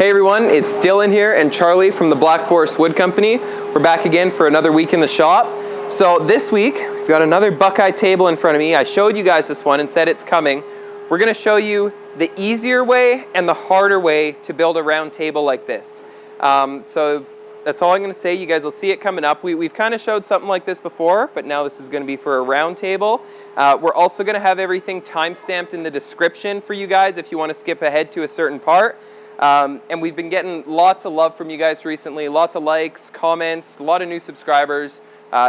Hey everyone, it's Dylan here and Charlie from the Black Forest Wood Company. We're back again for another week in the shop. So this week, we've got another Buckeye table in front of me. I showed you guys this one and said it's coming. We're gonna show you the easier way and the harder way to build a round table like this. So that's all I'm gonna say. You guys will see it coming up. We've kind of showed something like this before, but now this is gonna be for a round table. We're also gonna have everything time-stamped in the description for you guys if you wanna skip ahead to a certain part. And we've been getting lots of love from you guys recently, lots of likes, comments, a lot of new subscribers.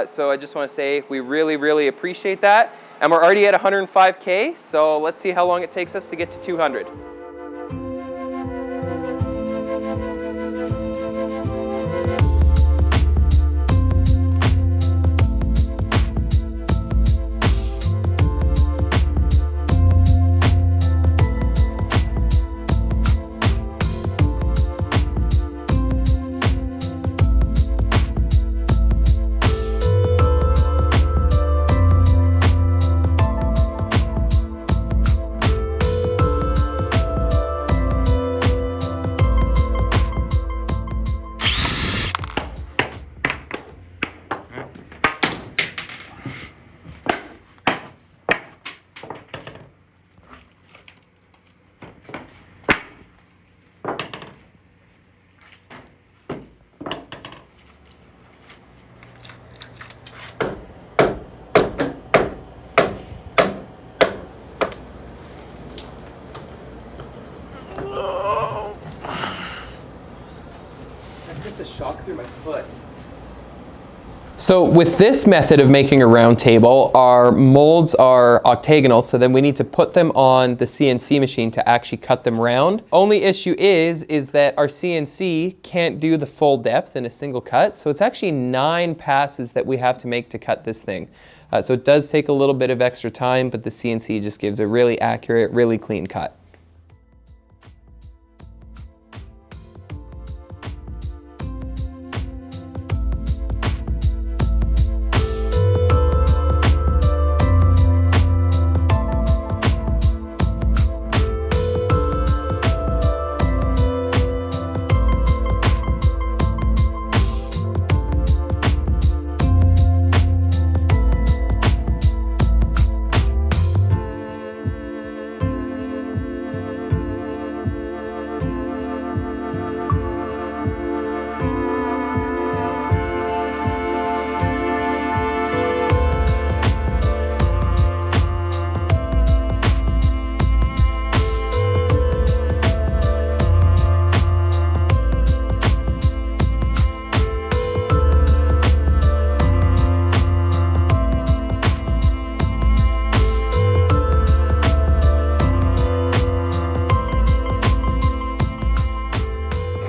So I just want to say we really, really appreciate that. And we're already at 105K, so let's see how long it takes us to get to 200. It's a shock through my foot. So with this method of making a round table, our molds are octagonal, so then we need to put them on the CNC machine to actually cut them round. Only issue is that our CNC can't do the full depth in a single cut, so it's actually 9 passes that we have to make to cut this thing. So it does take a little bit of extra time, but the CNC just gives a really accurate, really clean cut.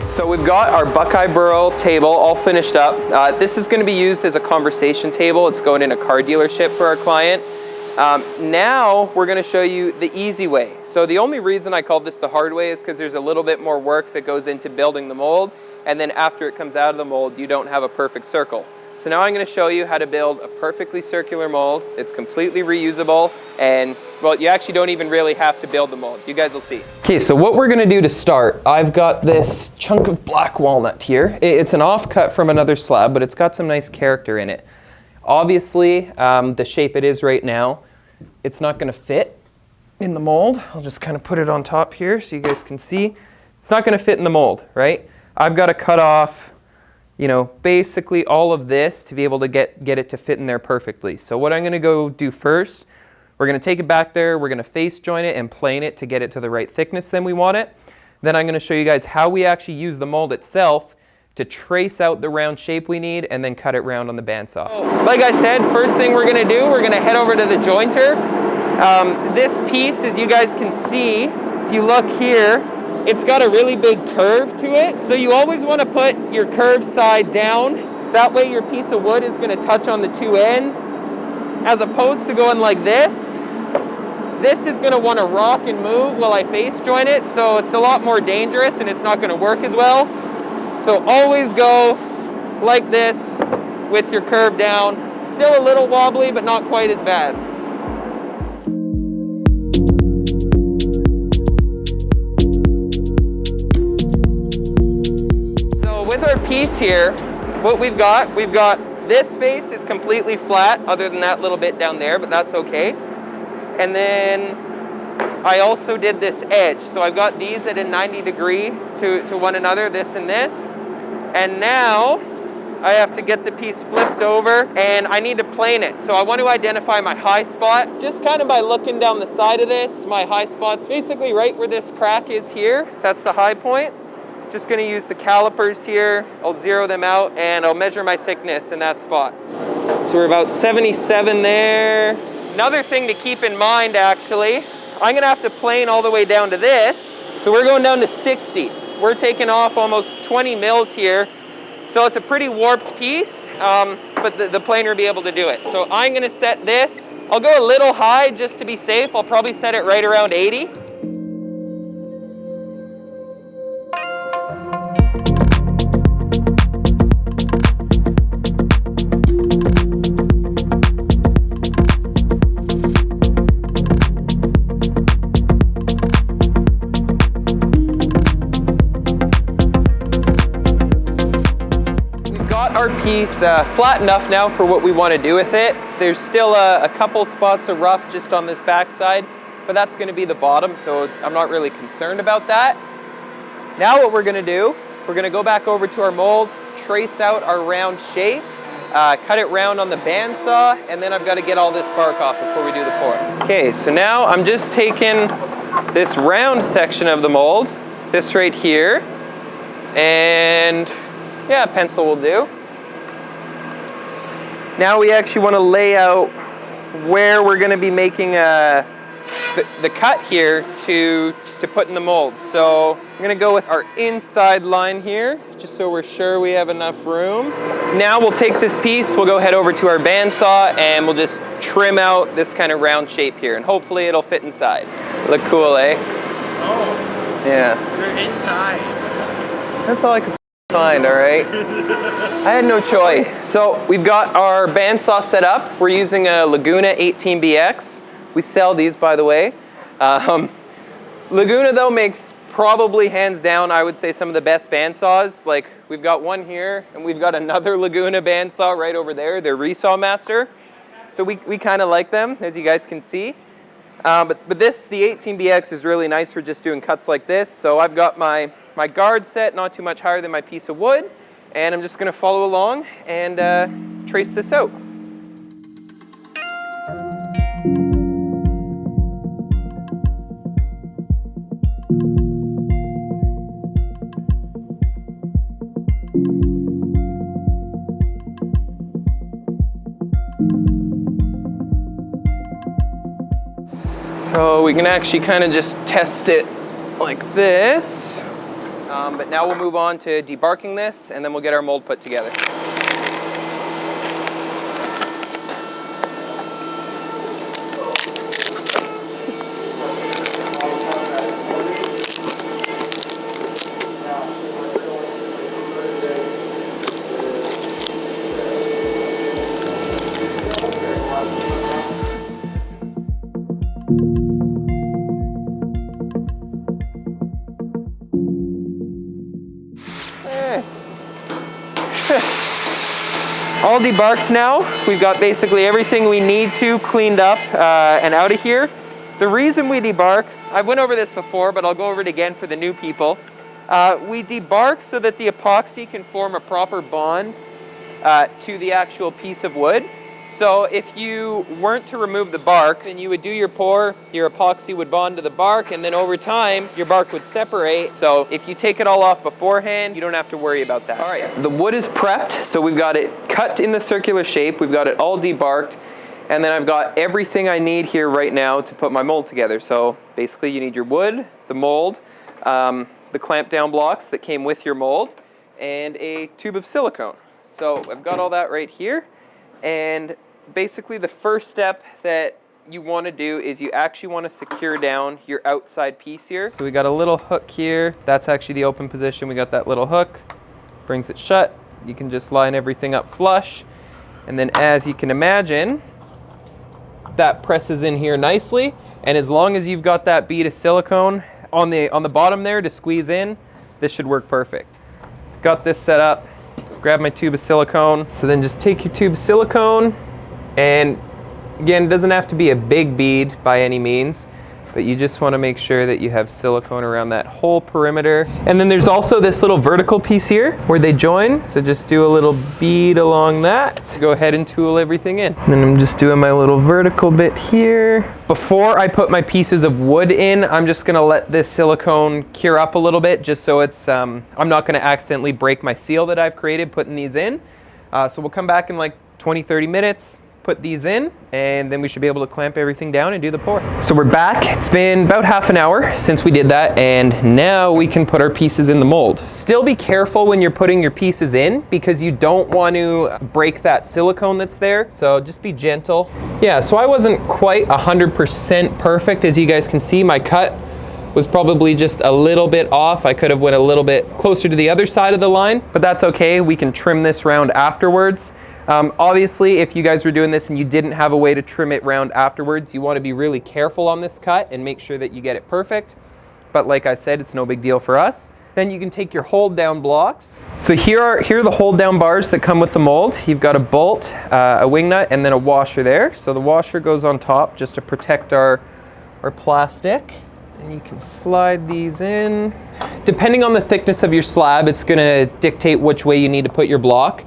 So we've got our Buckeye burl table all finished up. This is going to be used as a conversation table. It's going in a car dealership for our client. Now we're going to show you the easy way. So the only reason I called this the hard way is because there's a little bit more work that goes into building the mold, and then after it comes out of the mold, you don't have a perfect circle. So now I'm going to show you how to build a perfectly circular mold. It's completely reusable, and well, you actually don't even really have to build the mold. You guys will see. Okay, so what we're going to do to start, I've got this chunk of black walnut here. It's an offcut from another slab, but it's got some nice character in it. Obviously, the shape it is right now, it's not going to fit in the mold. I'll just kind of put it on top here so you guys can see. It's not going to fit in the mold, right? I've got to cut off, you know, basically all of this to be able to get it to fit in there perfectly. So what I'm going to go do first, we're going to take it back there, we're going to face joint it and plane it to get it to the right thickness than we want it. Then I'm going to show you guys how we actually use the mold itself to trace out the round shape we need and then cut it round on the bandsaw. Like I said, first thing we're going to do, we're going to head over to the jointer. This piece, as you guys can see, if you look here, it's got a really big curve to it. So you always want to put your curved side down. That way your piece of wood is going to touch on the two ends. As opposed to going like this. This is going to want to rock and move while I face joint it. So it's a lot more dangerous and it's not going to work as well. So always go like this with your curve down. Still a little wobbly, but not quite as bad. our piece here, what we've got this face is completely flat other than that little bit down there, but that's okay. And then I also did this edge. So I've got these at a 90 degree to one another, this and this. And now I have to get the piece flipped over and I need to plane it. So I want to identify my high spot just kind of by looking down the side of this. My high spot's basically right where this crack is here. That's the high point. Just going to use the calipers here. I'll zero them out and I'll measure my thickness in that spot. So we're about 77 there. Another thing to keep in mind actually, I'm going to have to plane all the way down to this. So we're going down to 60. We're taking off almost 20 mils here. So it's a pretty warped piece, but the planer will be able to do it. So I'm going to set this. I'll go a little high just to be safe. I'll probably set it right around 80. Our piece flat enough now for what we want to do with it. There's still a couple spots of rough just on this back side, but that's going to be the bottom, so I'm not really concerned about that. Now what we're going to do, we're going to go back over to our mold, trace out our round shape, cut it round on the bandsaw, and then I've got to get all this bark off before we do the pour. Okay, so now I'm just taking this round section of the mold, this right here, and yeah, pencil will do. Now we actually want to lay out where we're going to be making the cut here to put in the mold. So I'm going to go with our inside line here, just so we're sure we have enough room. Now we'll take this piece, we'll go head over to our bandsaw, and we'll just trim out this kind of round shape here, and hopefully it'll fit inside. Look cool, eh? Oh. Yeah. You're inside. That's all I could find, all right? I had no choice. So we've got our bandsaw set up. We're using a Laguna 18BX. We sell these, by the way. Laguna, though, makes probably hands down, I would say, some of the best bandsaws. Like, we've got one here, and we've got another Laguna bandsaw right over there. They're Resaw Master. So we kind of like them, as you guys can see. But this, the 18BX, is really nice for just doing cuts like this. So I've got my guard set not too much higher than my piece of wood, and I'm just going to follow along and trace this out. So we can actually kind of just test it like this. But now we'll move on to debarking this, and then we'll get our mold put together. All debarked now. We've got basically everything we need to cleaned up and out of here. The reason we debark, I went over this before, but I'll go over it again for the new people. We debark so that the epoxy can form a proper bond to the actual piece of wood. So if you weren't to remove the bark, then you would do your pour, your epoxy would bond to the bark, and then over time, your bark would separate. So if you take it all off beforehand, you don't have to worry about that. All right, the wood is prepped, so we've got it cut in the circular shape, we've got it all debarked, and then I've got everything I need here right now to put my mold together. So basically you need your wood, the mold, the clamp down blocks that came with your mold, and a tube of silicone. So I've got all that right here. And basically the first step that you want to do is you actually want to secure down your outside piece here. So we got a little hook here. That's actually the open position. We got that little hook, brings it shut. You can just line everything up flush. And then as you can imagine, that presses in here nicely. And as long as you've got that bead of silicone on the bottom there to squeeze in, this should work perfect. got this set up. Grab my tube of silicone. So then just take your tube of silicone, and again, it doesn't have to be a big bead by any means, but you just want to make sure that you have silicone around that whole perimeter. And then there's also this little vertical piece here where they join. So just do a little bead along that. Go ahead and tool everything in. And then I'm just doing my little vertical bit here. Before I put my pieces of wood in, I'm just gonna let this silicone cure up a little bit, just so it's, I'm not gonna accidentally break my seal that I've created putting these in. So we'll come back in like 20-30 minutes. Put these in, and then we should be able to clamp everything down and do the pour. So we're back. It's been about half an hour since we did that, and now we can put our pieces in the mold. Still be careful when you're putting your pieces in, because you don't want to break that silicone that's there, so just be gentle. Yeah, so I wasn't quite 100% perfect. As you guys can see, my cut was probably just a little bit off. I could have went a little bit closer to the other side of the line, but that's okay. We can trim this round afterwards. Obviously, if you guys were doing this and you didn't have a way to trim it round afterwards, you want to be really careful on this cut and make sure that you get it perfect. But like I said, it's no big deal for us. Then you can take your hold down blocks. So here are the hold down bars that come with the mold. You've got a bolt, a wing nut, and then a washer there. So the washer goes on top just to protect our plastic. And you can slide these in. Depending on the thickness of your slab, it's gonna dictate which way you need to put your block.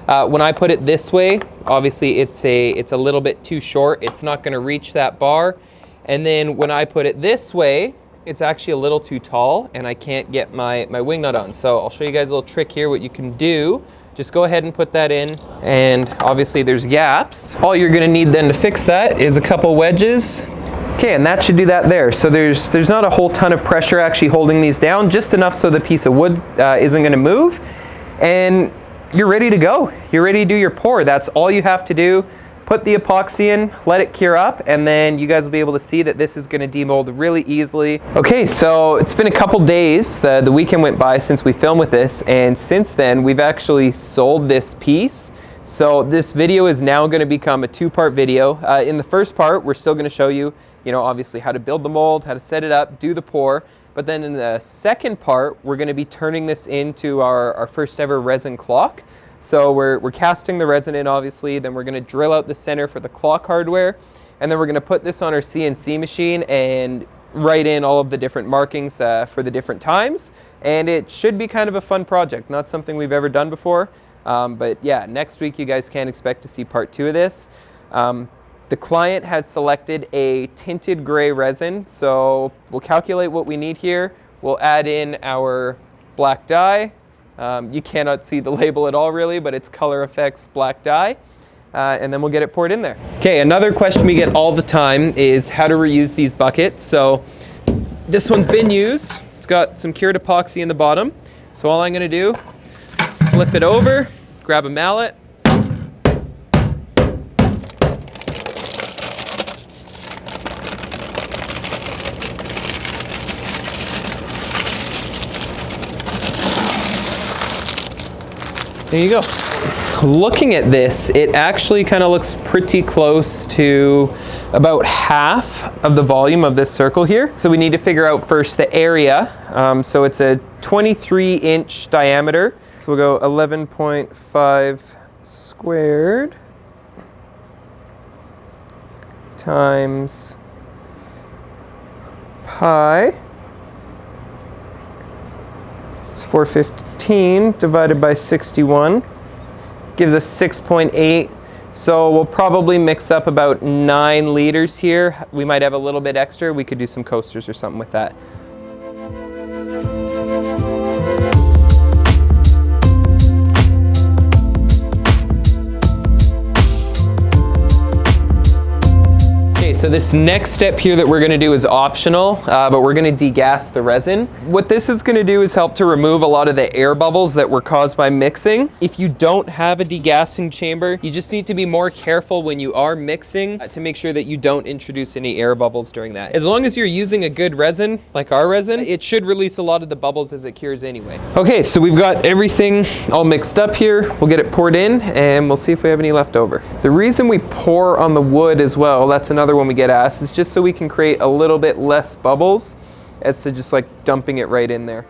When I put it this way, obviously it's a little bit too short. It's not gonna reach that bar. And then when I put it this way, it's actually a little too tall and I can't get my wing nut on. So I'll show you guys a little trick here, what you can do. Just go ahead and put that in, and obviously there's gaps. All you're gonna need then to fix that is a couple wedges. Okay, and that should do that there. So there's not a whole ton of pressure actually holding these down, just enough so the piece of wood isn't gonna move. And you're ready to go. You're ready to do your pour. That's all you have to do. Put the epoxy in, let it cure up, and then you guys will be able to see that this is gonna demold really easily. Okay, so it's been a couple days. The weekend went by since we filmed with this, and since then we've actually sold this piece. So this video is now gonna become a two-part video. In the first part, we're still gonna show you, obviously how to build the mold, how to set it up, do the pour. But then in the second part, we're gonna be turning this into our first ever resin clock. So we're casting the resin in, obviously, then we're gonna drill out the center for the clock hardware, and then we're gonna put this on our CNC machine and write in all of the different markings for the different times. And it should be kind of a fun project, not something we've ever done before. But yeah, next week you guys can expect to see part 2 of this. The client has selected a tinted gray resin, so we'll calculate what we need here. We'll add in our black dye. You cannot see the label at all really, but it's Color Effects black dye. And then we'll get it poured in there. Okay, another question we get all the time is how to reuse these buckets. So this one's been used. It's got some cured epoxy in the bottom. So all I'm gonna do, flip it over, grab a mallet, there you go. Looking at this, it actually kind of looks pretty close to about half of the volume of this circle here. So we need to figure out first the area. So it's a 23-inch diameter. So we'll go 11.5 squared times pi. It's 415 divided by 61. Gives us 6.8. So we'll probably mix up about 9 liters here. We might have a little bit extra. We could do some coasters or something with that. So this next step here that we're gonna do is optional, but we're gonna degas the resin. What this is gonna do is help to remove a lot of the air bubbles that were caused by mixing. If you don't have a degassing chamber, you just need to be more careful when you are mixing to make sure that you don't introduce any air bubbles during that. As long as you're using a good resin, like our resin, it should release a lot of the bubbles as it cures anyway. Okay, so we've got everything all mixed up here. We'll get it poured in and we'll see if we have any left over. The reason we pour on the wood as well, that's another one we get asked, is just so we can create a little bit less bubbles as to just like dumping it right in there.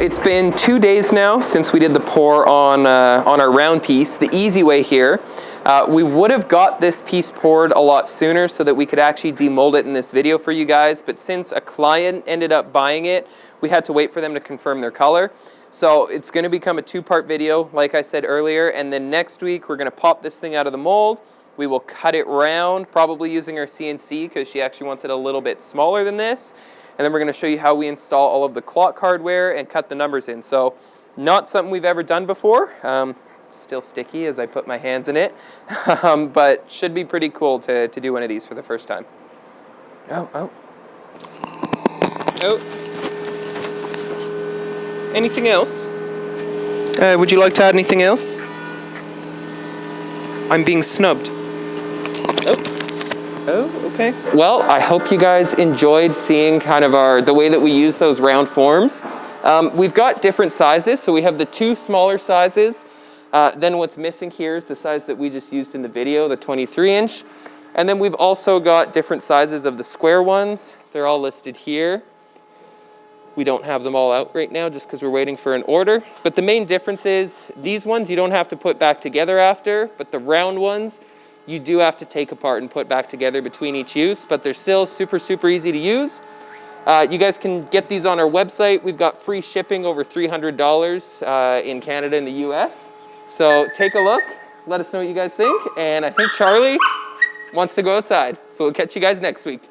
it's been 2 days now since we did the pour on our round piece. The easy way here, we would have got this piece poured a lot sooner so that we could actually demold it in this video for you guys, but since a client ended up buying it, we had to wait for them to confirm their color. So it's going to become a 2-part video, like I said earlier, and then next week we're going to pop this thing out of the mold. We will cut it round, probably using our CNC because she actually wants it a little bit smaller than this. And then we're going to show you how we install all of the clock hardware and cut the numbers in. So not something we've ever done before. Still sticky as I put my hands in it, but should be pretty cool to do one of these for the first time. Oh. Anything else? Would you like to add anything else? I'm being snubbed. Oh, okay. Well, I hope you guys enjoyed seeing kind of the way that we use those round forms. We've got different sizes, so we have the 2 smaller sizes. Then what's missing here is the size that we just used in the video, the 23-inch. And then we've also got different sizes of the square ones. They're all listed here. We don't have them all out right now just because we're waiting for an order. But the main difference is these ones you don't have to put back together after, but the round ones you do have to take apart and put back together between each use, but they're still super, super easy to use. You guys can get these on our website. We've got free shipping over $300 in Canada and the US. So take a look, let us know what you guys think, and I think Charlie wants to go outside. So we'll catch you guys next week.